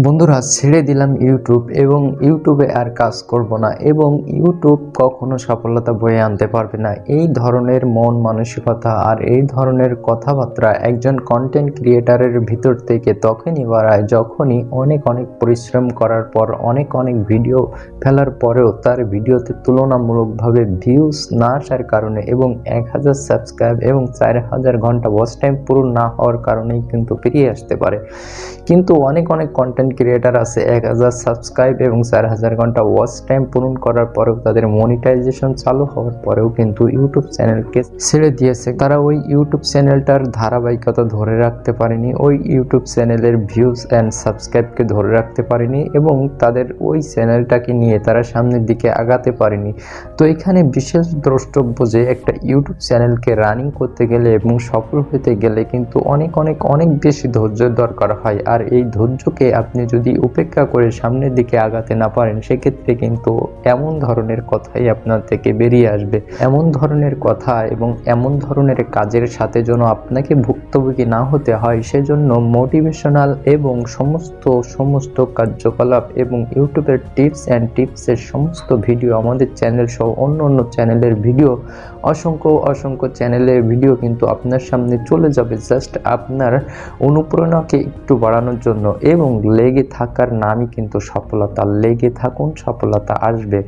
বন্ধুরা, ছেড়ে দিলাম ইউটিউব এবং ইউটিউবে আর কাজ করব না এবং ইউটিউব কখনো সফলতা বয়ে আনতে পারবে না। এই ধরনের মন মানসিকতা আর এই ধরনের কথাবার্তা একজন কন্টেন্ট ক্রিয়েটারের ভিতর থেকে তখনই বাড়ায় যখনই অনেক পরিশ্রম করার পর অনেক ভিডিও ফেলার পরেও তার ভিডিওতে তুলনামূলকভাবে ভিউজ না আসার কারণে এবং 1000 সাবস্ক্রাইব এবং 4000 ঘন্টা ওয়াচ টাইম পূরণ না হওয়ার কারণেই কিন্তু ফিরিয়ে আসতে পারে। কিন্তু অনেক কন্টেন্ট ক্রিয়েটার আছে 1000 সাবস্ক্রাইব এবং 4000 ঘন্টা ওয়াচ টাইম পূরণ করার পরেও তাদের মনিটাইজেশন চালু হওয়ার পরেও কিন্তু ইউটিউব চ্যানেলকে ছেড়ে দিয়েছে। তারা ওই ইউটিউব চ্যানেলটার ধারাবাহিকতা ধরে রাখতে পারেনি, ওই ইউটিউব চ্যানেলের ভিউজ অ্যান্ড সাবস্ক্রাইবকে ধরে রাখতে পারেনি এবং তাদের ওই চ্যানেলটাকে নিয়ে তারা সামনের দিকে আগাতে পারেনি। তো এখানে বিশেষ দ্রষ্টব্য যে একটা ইউটিউব চ্যানেলকে রানিং করতে গেলে এবং সফল হতে গেলে কিন্তু অনেক বেশি ধৈর্যের দরকার হয়। আর এই ধৈর্যকে আপনি যদি উপেক্ষা করে সামনের দিকে আগাতে না পারেন সেক্ষেত্রে কিন্তু এমন ধরনের কথাই আপনার থেকে বেরিয়ে আসবে, এমন ধরনের কথা এবং এমন ধরনের কাজের সাথে যেন আপনাকে ভুক্তভোগী না হতে হয়। সেজন্য মোটিভেশনাল এবং সমস্ত কার্যকলাপ এবং ইউটিউবের টিপস অ্যান্ড টিপসের সমস্ত ভিডিও আমাদের চ্যানেল সহ অন্য চ্যানেলের ভিডিও অসংখ্য চ্যানেলের ভিডিও কিন্তু আপনার সামনে চলে যাবে জাস্ট আপনার অনুপ্রেরণাকে একটু বাড়ানোর জন্য। এবং লেগে থাকার নামই কিন্তু সফলতা। লেগে থাকুন, সফলতা আসবে।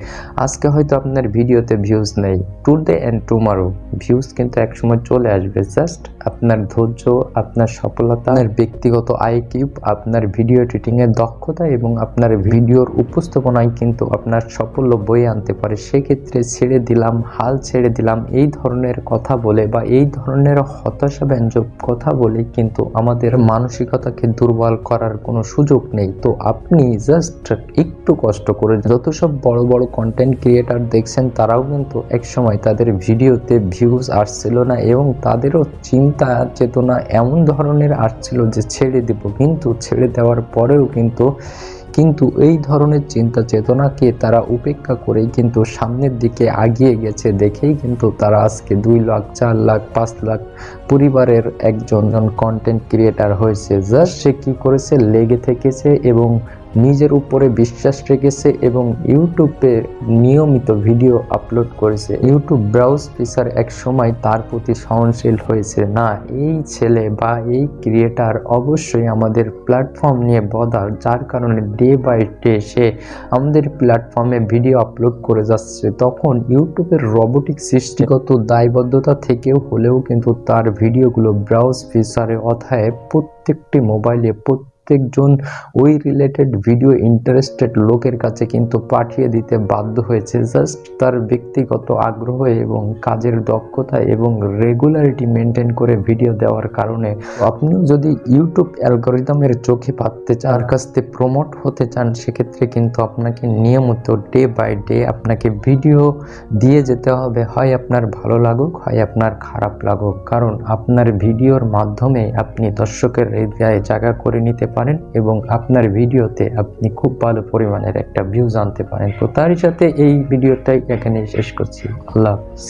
আজকে হয়তো আপনার ভিডিওতে ভিউজ নেই, টুডে অ্যান্ড টুমরো ভিউজ কিন্তু একসময় চলে আসবে। জাস্ট আপনার ধৈর্য, আপনার সফলতা, আপনার ব্যক্তিগত আইকিউ, আপনার ভিডিও এডিটিংয়ের দক্ষতা এবং আপনার ভিডিওর উপস্থাপনায় কিন্তু আপনার সাফল্য বয়ে আনতে পারে। সেক্ষেত্রে ছেড়ে দিলাম, হাল ছেড়ে দিলাম এই ধরনের কথা বলে বা এই ধরনের হতাশাব্যঞ্জক কথা বলে কিন্তু আমাদের মানসিকতাকে দুর্বল করার কোনো সুযোগ নেই। তো আপনি জাস্ট একটু কষ্ট করে, যত সব বড় কন্টেন্ট ক্রিয়েটার দেখছেন তারাও কিন্তু একসময় তাদের ভিডিওতে ভিউজ আসছিল না এবং তাদেরও চিন্তা চেতনা এমন ধরনের আসছিল যে ছেড়ে দেব, কিন্তু ছেড়ে দেওয়ার পরেও কিন্তু এই ধরনের চিন্তা চেতনাকে তারা উপেক্ষা করেই কিন্তু সামনের দিকে আগিয়ে গেছে। দেখেই কিন্তু তারা আজকে 2 লাখ 4 লাখ 5 লাখ পরিবারের একজন কন্টেন্ট ক্রিয়েটার হয়েছে। জাস্ট সে কি করেছে, লেগে থেকেছে এবং নিজের উপরে বিশ্বাস রেখেছে এবং ইউটিউবে নিয়মিত ভিডিও আপলোড করেছে। ইউটিউব ব্রাউজ ফিচার এক সময় তার প্রতি সহনশীল হয়েছে। না, এই ছেলে বা এই ক্রিয়েটার অবশ্যই আমাদের প্ল্যাটফর্ম নিয়ে বদার, যার কারণে ডে বাই ডে সে আমাদের প্ল্যাটফর্মে ভিডিও আপলোড করে যাচ্ছে। তখন ইউটিউবের রোবোটিক সৃষ্টিগত দায়বদ্ধতা থেকেও হলেও কিন্তু তার ভিডিওগুলো ব্রাউজ ফিচারে অথায় প্রত্যেকটি মোবাইলে প্রত্যেকজন ওই রিলেটেড ভিডিও ইন্টারেস্টেড লোকের কাছে কিন্তু পাঠিয়ে দিতে বাধ্য হয়েছে। জাস্ট তার ব্যক্তিগত আগ্রহ এবং কাজের দক্ষতা এবং রেগুলারিটি মেনটেন করে ভিডিও দেওয়ার কারণে আপনিও যদি ইউটিউব অ্যালগরিদমের চোখে পাততে চান, তার কাছ থেকে প্রমোট হতে চান, সেক্ষেত্রে কিন্তু আপনাকে নিয়মিত ডে বাই ডে আপনাকে ভিডিও দিয়ে যেতে হবে। হয় আপনার ভালো লাগুক, হয় আপনার খারাপ লাগুক, কারণ আপনার ভিডিওর মাধ্যমে আপনি দর্শকের হৃদয়ে জায়গা করে নিতে পারেন এবং আপনার ভিডিওতে আপনি খুব ভালো পরিমাণের একটা ভিউজ আনতে পারেন। তো তারই সাথে এই ভিডিওটাই এখানে শেষ করছি। আল্লাহ হাফেজ।